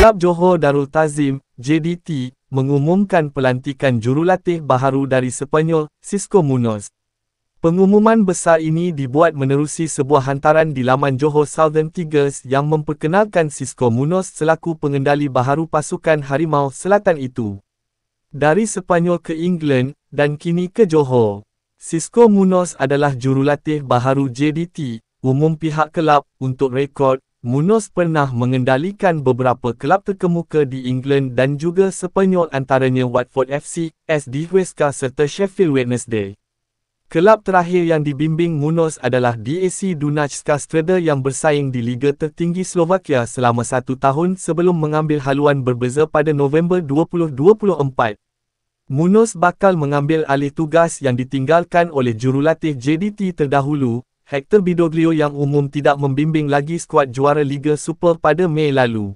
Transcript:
Kelab Johor Darul Ta'zim, JDT, mengumumkan pelantikan jurulatih baharu dari Sepanyol, Xisco Munoz. Pengumuman besar ini dibuat menerusi sebuah hantaran di laman Johor Southern Tigers yang memperkenalkan Xisco Munoz selaku pengendali baharu pasukan Harimau Selatan itu. Dari Sepanyol ke England, dan kini ke Johor. Xisco Munoz adalah jurulatih baharu JDT, umum pihak kelab. Untuk rekod, Munoz pernah mengendalikan beberapa kelab terkemuka di England dan juga Sepanyol antaranya Watford FC, SD Huesca serta Sheffield Wednesday. Kelab terakhir yang dibimbing Munoz adalah DAC Dunajska Streda yang bersaing di Liga tertinggi Slovakia selama 1 tahun sebelum mengambil haluan berbeza pada November 2024. Munoz bakal mengambil alih tugas yang ditinggalkan oleh jurulatih JDT terdahulu, Hector Bidoglio yang umum tidak membimbing lagi skuad juara Liga Super pada Mei lalu.